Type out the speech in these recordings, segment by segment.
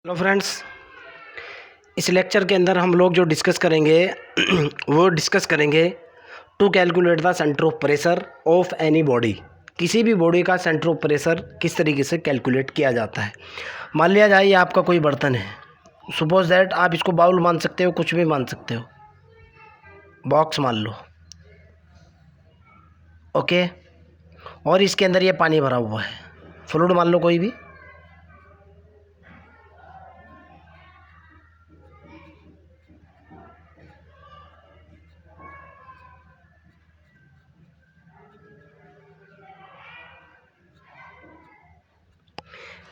Hello friends, इस lecture के अंदर हम लोग जो डिस्कस करेंगे वो डिस्कस करेंगे to calculate the centre of pressure of any body. किसी भी बॉडी का सेंटर ऑफ प्रेशर किस तरीके से कैलकुलेट किया जाता है। मान लिया जाए ये आपका कोई बर्तन है, सपोज दैट आप इसको बाउल मान सकते हो, कुछ भी मान सकते हो, बॉक्स मान लो, ओके। और इसके अंदर ये पानी भरा हुआ है, फ्लूइड मान लो कोई भी।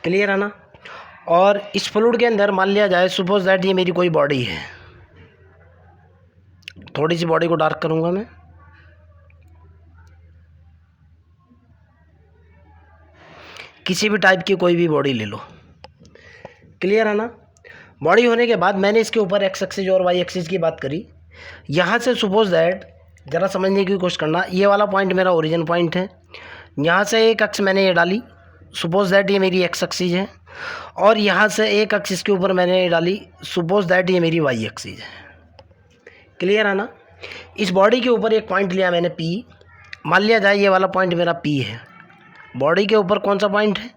क्लियर है ना। और इस फ्लूइड के अंदर मान लिया जाए सपोज दैट ये मेरी कोई बॉडी है, थोड़ी सी बॉडी को डार्क करूंगा मैं। किसी भी टाइप की कोई भी बॉडी ले लो, क्लियर है ना। बॉडी होने के बाद मैंने इसके ऊपर एक्स एक्सिस और वाई एक्सिस की बात करी। यहाँ से सपोज दैट ज़रा समझने की कोशिश करना, ये वाला पॉइंट मेरा ओरिजिन पॉइंट है। यहाँ से एक अक्स मैंने ये डाली, सपोज दैट ये मेरी एक्स एक्सिस है। और यहाँ से एक एक्सिस के ऊपर मैंने ये डाली, सपोज दैट ये मेरी वाई एक्सिस है। क्लियर है ना। इस बॉडी के ऊपर एक पॉइंट लिया मैंने पी, मान लिया जाए ये वाला पॉइंट मेरा पी है। बॉडी के ऊपर कौन सा पॉइंट है?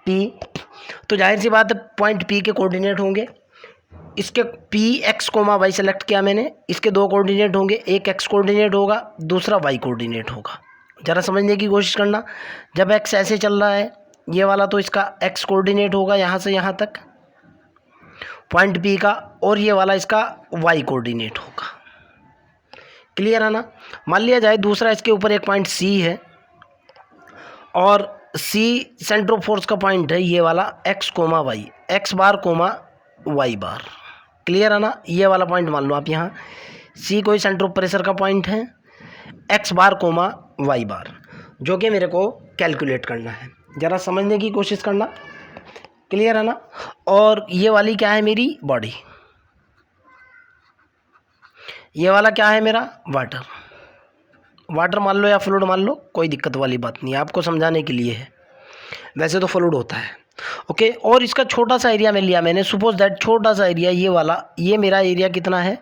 पी। तो जाहिर सी बात है पॉइंट पी के कोऑर्डिनेट होंगे। इसके P x comma y select किया मैंने, इसके दो कोऑर्डिनेट होंगे, एक एक्स कोऑर्डिनेट होगा, दूसरा वाई कोऑर्डिनेट होगा। ज़रा समझने की कोशिश करना, जब एक्स ऐसे चल रहा है ये वाला, तो इसका एक्स कोऑर्डिनेट होगा यहाँ से यहाँ तक पॉइंट पी का, और ये वाला इसका वाई कोऑर्डिनेट होगा। क्लियर है ना। मान लिया जाए दूसरा इसके ऊपर एक पॉइंट सी है, और सी सेंटर ऑफ फोर्स का पॉइंट है ये वाला x comma Y, x bar comma Y बार। क्लियर है ना। ये वाला पॉइंट मान लो आप, यहाँ सी कोई सेंटर ऑफ प्रेशर का पॉइंट है, एक्स बार कोमा वाई बार, जो कि मेरे को कैलकुलेट करना है। ज़रा समझने की कोशिश करना, क्लियर है ना। और ये वाली क्या है? मेरी बॉडी। ये वाला क्या है? मेरा वाटर। वाटर मान लो या फ्लूइड मान लो, कोई दिक्कत वाली बात नहीं है, आपको समझाने के लिए है। वैसे तो फ्लूइड होता है, ओके। और इसका छोटा सा एरिया में लिया मैंने, सपोज दैट छोटा सा एरिया ये वाला, ये मेरा एरिया कितना है?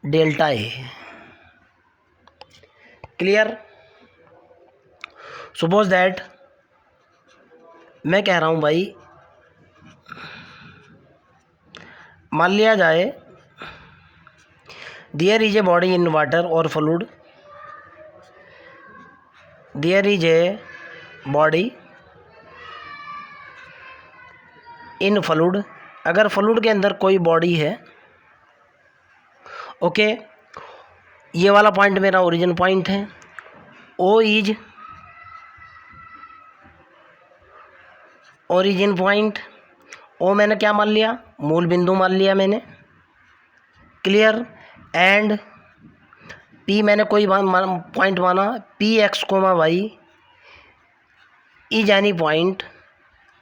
Delta A. Clear. Suppose that मैं कह रहा हूँ भाई, मान लिया जाए there is a body in water और fluid, there is a body in fluid. अगर फ्लूइड के अंदर कोई बॉडी है, ओके, ये वाला पॉइंट मेरा ओरिजिन पॉइंट है। O is origin point. O मैंने क्या मान लिया? मूल बिंदु मान लिया मैंने। क्लियर। एंड पी मैंने कोई पॉइंट माना, P x comma y is any point.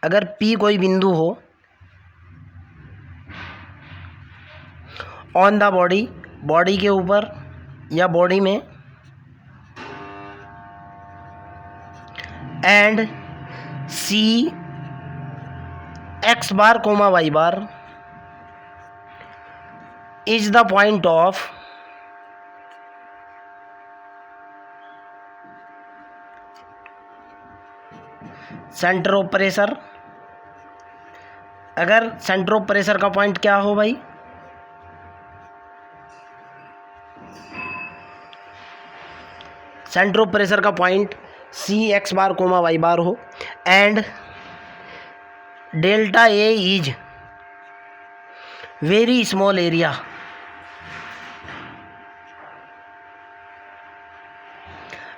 अगर पी कोई बिंदु हो ऑन द बॉडी, बॉडी के ऊपर या बॉडी में, and C X bar comma Y bar is the point of centre of pressure. अगर सेंटर ऑफ प्रेशर का पॉइंट क्या हो भाई? सेंटर ऑफ प्रेशर का point C X bar comma Y bar हो, and delta A is very small area.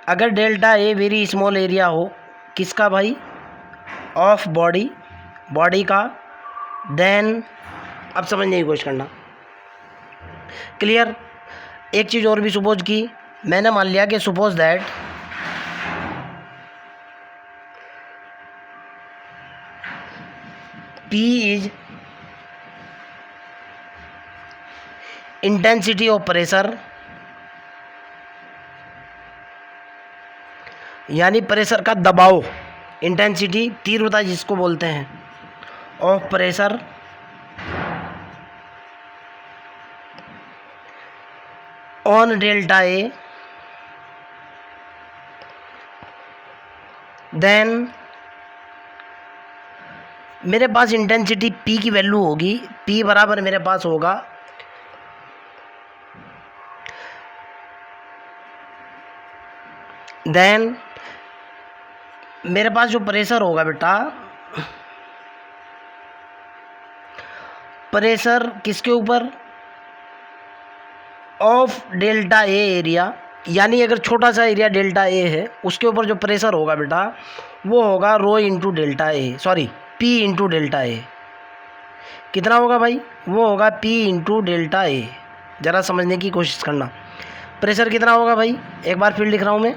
अगर delta A very small area हो, किसका भाई? ऑफ बॉडी, बॉडी का, देन अब समझने की कोशिश करना। क्लियर। एक चीज़ और भी सपोज की मैंने, मान लिया कि suppose that P is intensity of pressure, यानी प्रेशर का दबाव, इंटेंसिटी तीव्रता जिसको बोलते हैं, of pressure on delta A, then मेरे पास इंटेंसिटी P की वैल्यू होगी, P बराबर मेरे पास होगा देन मेरे पास जो प्रेशर होगा बेटा, प्रेशर किसके ऊपर, ऑफ डेल्टा ए एरिया, यानी अगर छोटा सा एरिया डेल्टा ए है उसके ऊपर जो प्रेशर होगा बेटा वो होगा रो इंटू डेल्टा ए, सॉरी पी इंटू डेल्टा ए। कितना होगा भाई, वो होगा पी इंटू डेल्टा ए। ज़रा समझने की कोशिश करना, प्रेशर कितना होगा भाई, एक बार फिर लिख रहा हूँ मैं,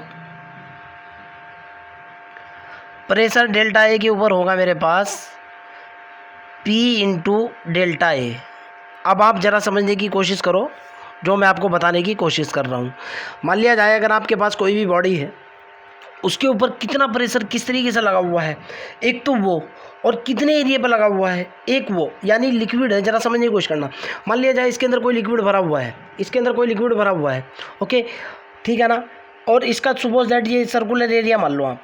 प्रेशर डेल्टा ए के ऊपर होगा मेरे पास पी इंटू डेल्टा ए। अब आप ज़रा समझने की कोशिश करो जो मैं आपको बताने की कोशिश कर रहा हूँ। मान लिया जाए अगर आपके पास कोई भी बॉडी है, उसके ऊपर कितना प्रेशर किस तरीके से लगा हुआ है, एक तो वो, और कितने एरिया पर लगा हुआ है, एक वो, यानी लिक्विड है। ज़रा समझने की कोशिश करना, मान लिया जाए इसके अंदर कोई लिक्विड भरा हुआ है, इसके अंदर कोई लिक्विड भरा हुआ है, ओके ठीक है ना, और इसका सपोज दैट ये सर्कुलर एरिया मान लो आप,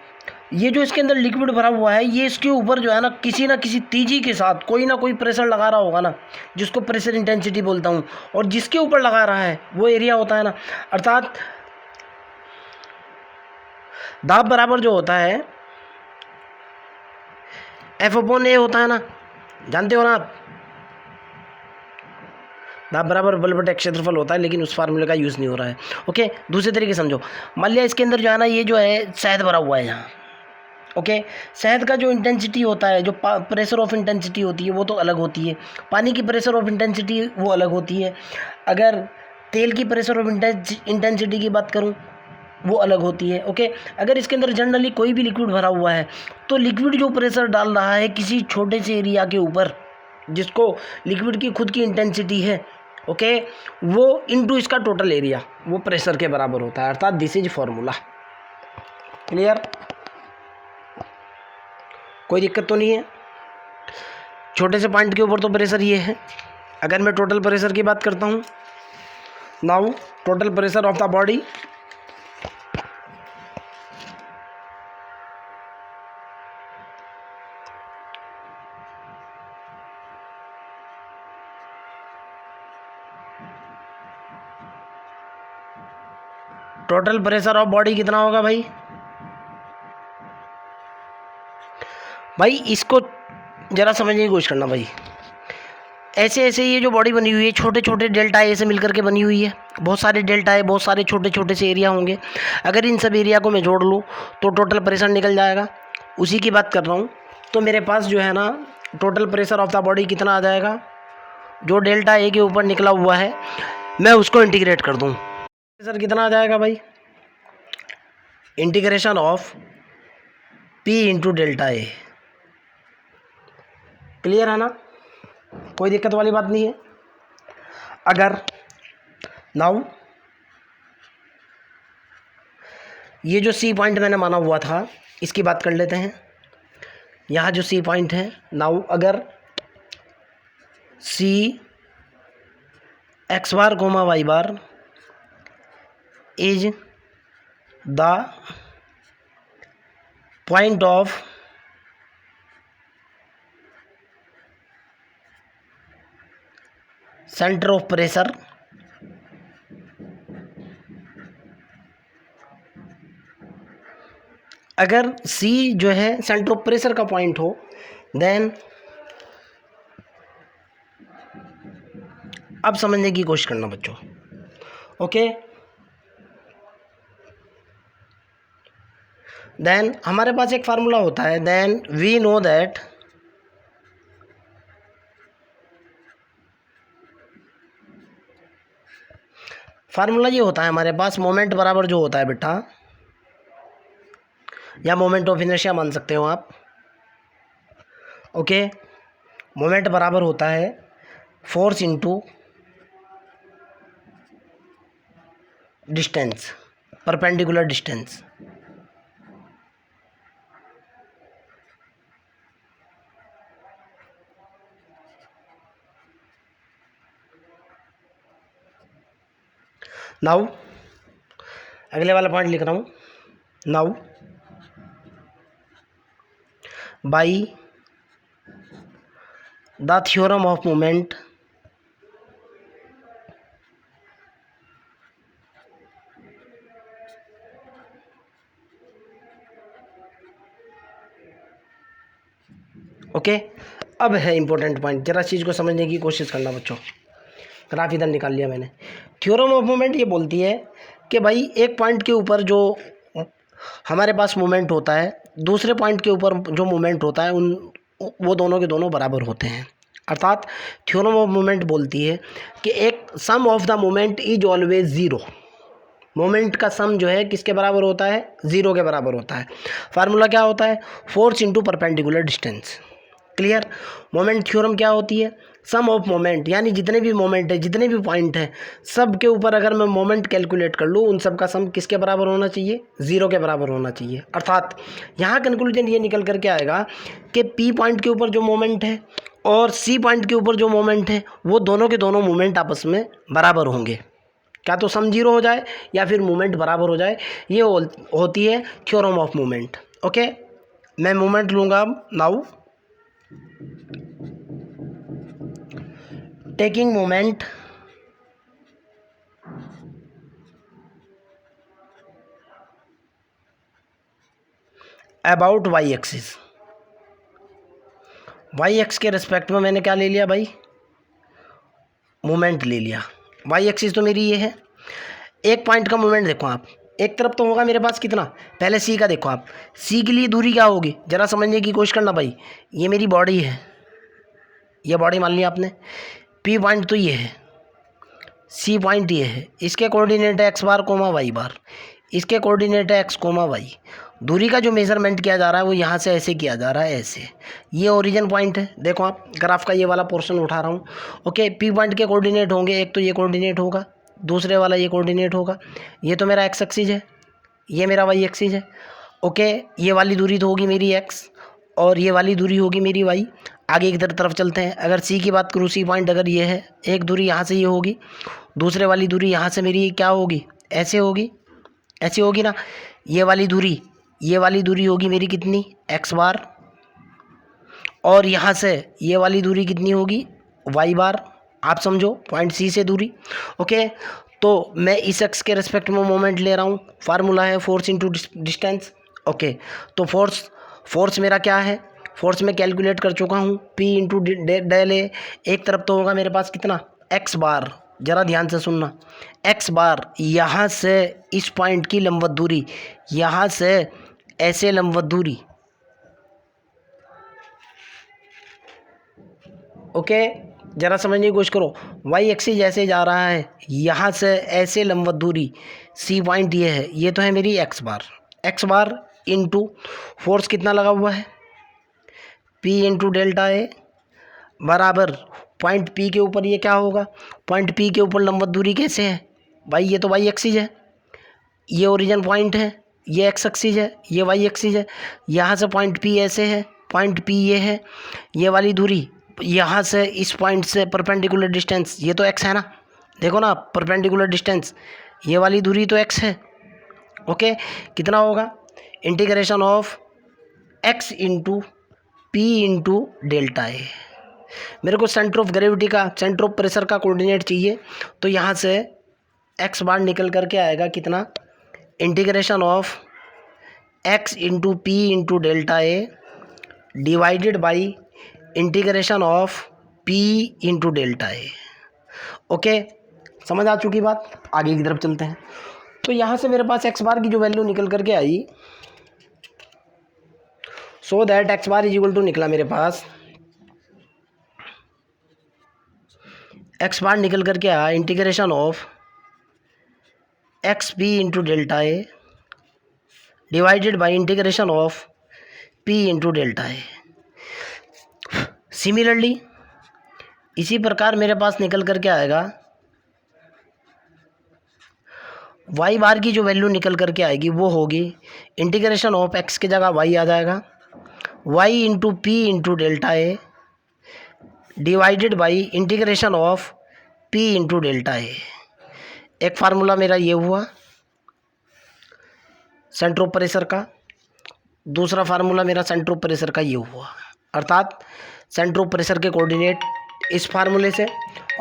ये जो इसके अंदर लिक्विड भरा हुआ है ये इसके ऊपर जो है ना किसी तेजी के साथ कोई ना कोई प्रेशर लगा रहा होगा ना, जिसको प्रेशर इंटेंसिटी बोलता हूँ, और जिसके ऊपर लगा रहा है वो एरिया होता है ना, अर्थात दाब बराबर जो होता है एफ अपॉन ए होता है ना, जानते हो ना आप, दाब बराबर बल बटे क्षेत्रफल होता है, लेकिन उस फार्मूले का यूज़ नहीं हो रहा है। ओके, दूसरे तरीके समझो, मान लिया इसके अंदर जो है ना ये जो है शहद भरा हुआ है यहाँ, ओके शहद का जो इंटेंसिटी होता है, जो प्रेशर ऑफ इंटेंसिटी होती है वो तो अलग होती है, पानी की प्रेशर ऑफ इंटेंसिटी वो अलग होती है, अगर तेल की प्रेशर ऑफ इंटेंसिटी की बात करूँ वो अलग होती है। ओके, अगर इसके अंदर जनरली कोई भी लिक्विड भरा हुआ है तो लिक्विड जो प्रेशर डाल रहा है किसी छोटे से एरिया के ऊपर, जिसको लिक्विड की खुद की इंटेंसिटी है, ओके वो इनटू इसका टोटल एरिया वो प्रेशर के बराबर होता है, अर्थात दिस इज फॉर्मूला। क्लियर, कोई दिक्कत तो नहीं है, छोटे से पॉइंट के ऊपर तो प्रेशर ये है। अगर मैं टोटल प्रेशर की बात करता हूँ, now total pressure of the body, total pressure of body कितना होगा भाई, भाई इसको ज़रा समझने की कोशिश करना भाई, ऐसे ऐसे ये जो बॉडी बनी हुई है छोटे छोटे डेल्टा ए से मिलकर के बनी हुई है, बहुत सारे डेल्टा ए, बहुत सारे छोटे छोटे से एरिया होंगे, अगर इन सब एरिया को मैं जोड़ लूँ तो टोटल प्रेशर निकल जाएगा, उसी की बात कर रहा हूँ। तो मेरे पास जो है ना total pressure of the body कितना आ जाएगा, जो डेल्टा ए के ऊपर निकला हुआ है मैं उसको इंटीग्रेट कर दूँ, प्रेशर कितना आ जाएगा भाई, integration of P into delta A. Clear है ना, कोई दिक्कत वाली बात नहीं है। अगर नाउ ये जो सी पॉइंट मैंने माना हुआ था इसकी बात कर लेते हैं, यहाँ जो सी पॉइंट है, नाउ अगर C X bar comma Y bar is the point of centre of pressure, अगर C जो है सेंटर ऑफ प्रेशर का पॉइंट हो, देन अब समझने की कोशिश करना बच्चों, ओके देन हमारे पास एक फार्मूला होता है, then we know that formula ये होता है हमारे पास, मोमेंट बराबर जो होता है बेटा, या मोमेंट ऑफ इनर्शिया मान सकते हो आप, ओके मोमेंट बराबर होता है force into distance, perpendicular distance. Now अगले वाला पॉइंट लिख रहा हूँ। Now by the theorem of moment okay. अब है इंपॉर्टेंट पॉइंट, जरा चीज़ को समझने की कोशिश करना बच्चों। ग्राफ इधर निकाल लिया मैंने। थ्योरम ऑफ मोमेंट ये बोलती है कि भाई एक पॉइंट के ऊपर जो हमारे पास मोमेंट होता है, दूसरे पॉइंट के ऊपर जो मोमेंट होता है वो दोनों के दोनों बराबर होते हैं। अर्थात थ्योरम ऑफ मोमेंट बोलती है कि एक sum of the moment is always zero. Moment का सम जो है किसके बराबर होता है? ज़ीरो के बराबर होता है। फार्मूला क्या होता है? Force into perpendicular distance. Clear? Moment theorem क्या होती है? सम ऑफ मोमेंट, यानी जितने भी मोमेंट है, जितने भी पॉइंट हैं, सब के ऊपर अगर मैं मोमेंट कैलकुलेट कर लूँ, उन सब का सम किसके बराबर होना चाहिए? ज़ीरो के बराबर होना चाहिए। अर्थात यहाँ कंक्लूजन ये निकल करके आएगा कि पी पॉइंट के ऊपर जो मोमेंट है और सी पॉइंट के ऊपर जो मोमेंट है, वो दोनों के दोनों मोमेंट आपस में बराबर होंगे। क्या तो सम जीरो हो जाए या फिर मोमेंट बराबर हो जाए, ये होती है थ्योरम ऑफ मोमेंट। ओके, मैं मोमेंट लूँगा अब। Now taking moment about y axis. y x के रिस्पेक्ट में मैंने क्या ले लिया भाई? मोमेंट ले लिया। y एक्सिस तो मेरी ये है। एक पॉइंट का मोमेंट देखो आप, एक तरफ तो होगा मेरे पास कितना, पहले सी का देखो आप। सी के लिए दूरी क्या होगी, ज़रा समझने की कोशिश करना भाई। ये मेरी बॉडी है, ये बॉडी मान लिया आपने। पी पॉइंट तो ये है, सी पॉइंट ये है, इसके कोऑर्डिनेट है एक्स बार कोमा वाई बार, इसके कोऑर्डिनेट है एक्स कोमा वाई। दूरी का जो मेजरमेंट किया जा रहा है वो यहाँ से ऐसे किया जा रहा है, ऐसे। ये ओरिजिन पॉइंट है, देखो आप ग्राफ का ये वाला पोर्शन उठा रहा हूँ। ओके, पी पॉइंट के कोऑर्डिनेट होंगे, एक तो ये कोऑर्डिनेट होगा, दूसरे वाला ये कोऑर्डिनेट होगा। ये तो मेरा एक्स एक्सिस है, ये मेरा वाई एक्सिस है। ओके, ये वाली दूरी तो होगी मेरी एक्स और ये वाली दूरी होगी मेरी वाई। आगे की तरफ चलते हैं। अगर सी की बात करूँ, सी पॉइंट अगर ये है, एक दूरी यहाँ से ये होगी, दूसरे वाली दूरी यहाँ से मेरी क्या होगी, ऐसे होगी, ऐसी होगी ना। ये वाली दूरी होगी मेरी कितनी, एक्स बार, और यहाँ से ये वाली दूरी कितनी होगी, वाई बार। आप समझो, पॉइंट सी से दूरी। ओके, तो मैं इस एक्स के रिस्पेक्ट में मोमेंट ले रहा हूँ। फार्मूला है फोर्स इंटू डिस्टेंस। ओके, तो फोर्स मेरा क्या है, फोर्स में कैलकुलेट कर चुका हूँ, P इंटू डेल ए। एक तरफ तो होगा मेरे पास कितना, एक्स बार। ज़रा ध्यान से सुनना, एक्स बार यहाँ से इस पॉइंट की लंबवत दूरी, यहाँ से ऐसे लंबवत दूरी। ओके, ज़रा समझने की कोशिश करो। वाई एक्सिस जैसे जा रहा है, यहाँ से ऐसे लंबवत दूरी, सी पॉइंट ये है, ये तो है मेरी एक्स बार इंटू फोर्स कितना लगा हुआ है, P इंटू डेल्टा ए बराबर पॉइंट P के ऊपर ये क्या होगा, पॉइंट P के ऊपर लंबवत दूरी कैसे है भाई, ये तो वाई एक्सिस है, ये ओरिजिन पॉइंट है, ये एक्स एक्सिस है, ये वाई एक्सिस है। यहाँ से पॉइंट P ऐसे है, पॉइंट P ये है, ये वाली दूरी यहाँ से इस पॉइंट से परपेंडिकुलर डिस्टेंस, ये तो x है ना, देखो ना परपेंडिकुलर डिस्टेंस, ये वाली दूरी तो x है। ओके, कितना होगा, integration of x into P into delta A. मेरे को सेंटर ऑफ ग्रेविटी का, सेंटर ऑफ प्रेशर का कोऑर्डिनेट चाहिए, तो यहाँ से x बार निकल करके आएगा कितना, integration of x into P into delta A divided by integration of P into delta A. Okay, समझ आ चुकी बात। आगे की तरफ चलते हैं। तो यहाँ से मेरे पास एक्स बार की जो वैल्यू निकल करके आई, so that X bar is equal to निकला मेरे पास, एक्स बार निकल करके आया integration of X P into delta A divided by integration of P into delta A. Similarly इसी प्रकार मेरे पास निकल करके आएगा, वाई बार की जो वैल्यू निकल करके आएगी वो होगी इंटीग्रेशन ऑफ एक्स की जगह वाई आ जाएगा, Y into P into delta A divided by integration of P into delta A. एक फार्मूला मेरा ये हुआ सेंटर ऑफ प्रेशर का, दूसरा फार्मूला मेरा सेंटर ऑफ प्रेशर का ये हुआ, अर्थात सेंटर ऑफ प्रेशर के कोऑर्डिनेट इस फार्मूले से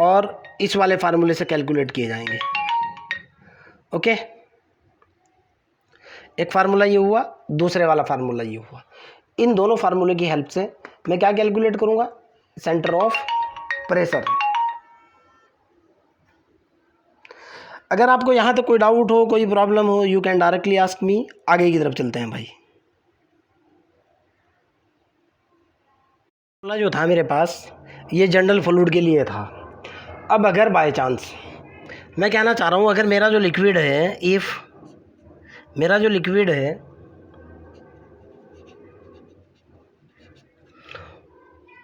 और इस वाले फार्मूले से कैलकुलेट किए जाएंगे। ओके, एक फार्मूला ये हुआ, दूसरे वाला फार्मूला ये हुआ। इन दोनों फार्मूले की हेल्प से मैं क्या कैलकुलेट करूंगा, सेंटर ऑफ प्रेशर। अगर आपको यहां तक कोई डाउट हो, कोई प्रॉब्लम हो, you can directly ask me. आगे की तरफ चलते हैं भाई। जो था मेरे पास ये जनरल फ्लूइड के लिए था। अब अगर बाय चांस मैं कहना चाह रहा हूँ, अगर मेरा जो लिक्विड है, इफ़ मेरा जो लिक्विड है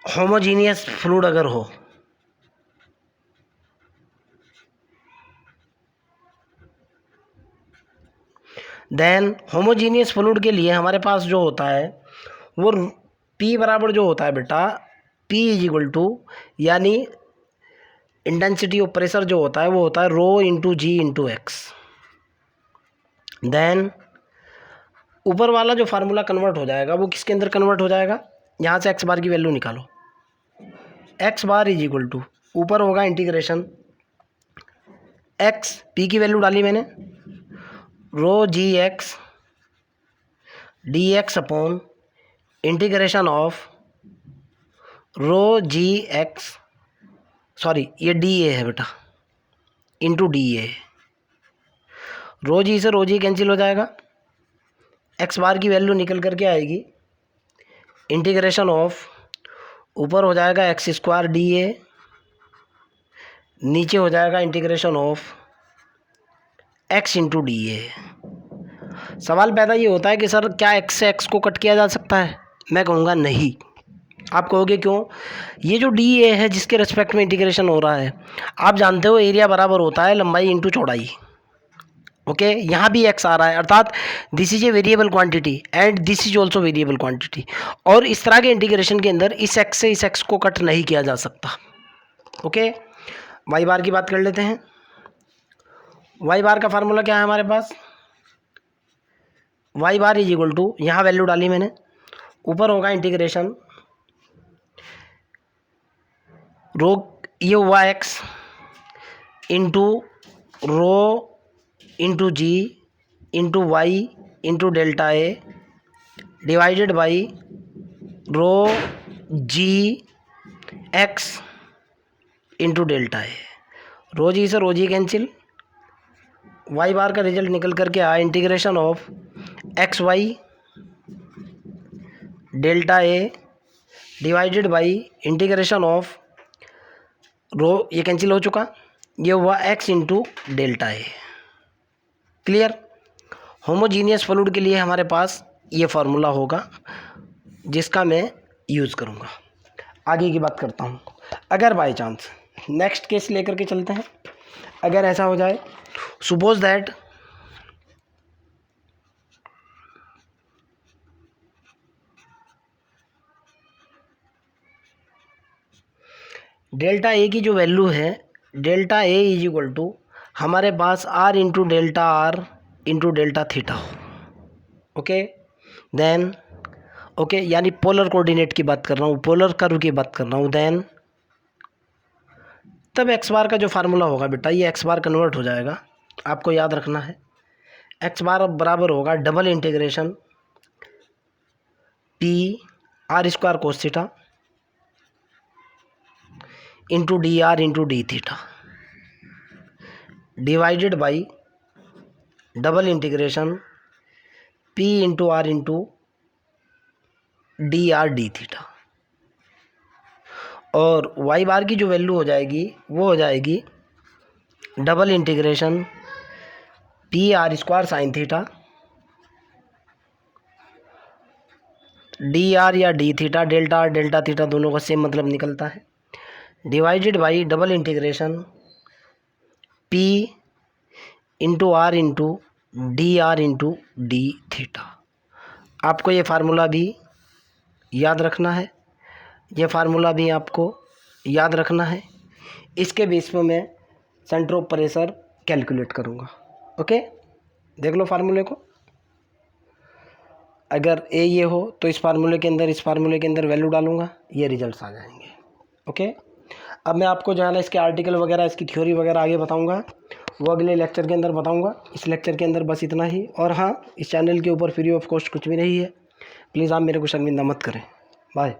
होमोजीनियस फ्लूइड अगर हो, देन होमोजीनियस फ्लूइड के लिए हमारे पास जो होता है वो P बराबर जो होता है बेटा, P इज इक्वल टू, यानी इंटेंसिटी ऑफ प्रेशर जो होता है वो होता है रो into g into x. Then ऊपर वाला जो फार्मूला कन्वर्ट हो जाएगा वो किसके अंदर कन्वर्ट हो जाएगा, यहाँ से एक्स बार की वैल्यू निकालो। X bar is equal to, ऊपर होगा इंटीग्रेशन एक्स, पी की वैल्यू डाली मैंने, rho g X D X upon integration of rho g X, sorry ये डी ए है बेटा, into D A. Rho g से रो जी कैंसिल हो जाएगा, एक्स बार की वैल्यू निकल करके आएगी इंटीग्रेशन ऑफ, ऊपर हो जाएगा एक्स स्क्वायर डी ए, नीचे हो जाएगा integration of x into D A. सवाल पैदा ये होता है कि सर क्या एक्स से एक्स को कट किया जा सकता है, मैं कहूँगा नहीं। आप कहोगे क्यों, ये जो डी ए है जिसके रेस्पेक्ट में इंटीग्रेशन हो रहा है, आप जानते हो एरिया बराबर होता है लंबाई इंटू चौड़ाई। ओके, यहाँ भी एक्स आ रहा है, अर्थात this is a variable quantity and this is also variable quantity, और इस तरह के इंटीग्रेशन के अंदर इस एक्स से इस एक्स को कट नहीं किया जा सकता। ओके, वाई बार की बात कर लेते हैं। वाई बार का फार्मूला क्या है हमारे पास, Y bar is equal to, यहाँ वैल्यू डाली मैंने, ऊपर होगा इंटीग्रेशन रो, ये हुआ X into rho into g into Y into delta A divided by rho g X into delta A. Rho g से रो जी कैंसिल, वाई बार का result निकल करके आया integration of X Y delta A divided by integration of rho, ये cancel हो चुका, ये हुआ X into delta A. Clear. Homogeneous fluid के लिए हमारे पास ये फार्मूला होगा जिसका मैं यूज़ करूँगा। आगे की बात करता हूँ। अगर बाय चांस नेक्स्ट केस लेकर के चलते हैं, अगर ऐसा हो जाए, सपोज दैट डेल्टा ए की जो वैल्यू है, delta A is equal to हमारे पास R into delta R into delta theta हो। ओके, देन ओके, यानी पोलर कोऑर्डिनेट की बात कर रहा हूँ, पोलर कर्व की बात कर रहा हूँ। देन तब एक्स बार का जो फार्मूला होगा बेटा, ये एक्स बार कन्वर्ट हो जाएगा, आपको याद रखना है। एक्स बार बराबर होगा double integration P R square cos theta into D R into D theta divided by double integration P into R into D R D theta. और वाई बार की जो वैल्यू हो जाएगी वो हो जाएगी double integration P R square sine theta D R या D theta, delta R delta theta दोनों का सेम मतलब निकलता है, divided by double integration P into R into D R into D theta. आपको ये फार्मूला भी याद रखना है, ये फार्मूला भी आपको याद रखना है। इसके बेस पर मैं सेंटर ऑफ प्रेशर कैलकुलेट करूँगा। ओके, देख लो फार्मूले को। अगर ए ये हो तो इस फार्मूले के अंदर वैल्यू डालूंगा, ये रिजल्ट्स आ जाएंगे। ओके, अब मैं आपको जो है ना इसके आर्टिकल वगैरह, इसकी थ्योरी वगैरह आगे बताऊंगा, वो अगले लेक्चर के अंदर बताऊंगा। इस लेक्चर के अंदर बस इतना ही। और हाँ, इस चैनल के ऊपर फ्री ऑफ कॉस्ट कुछ भी नहीं है, प्लीज़ आप मेरे को शर्मिंदा मत करें। बाय।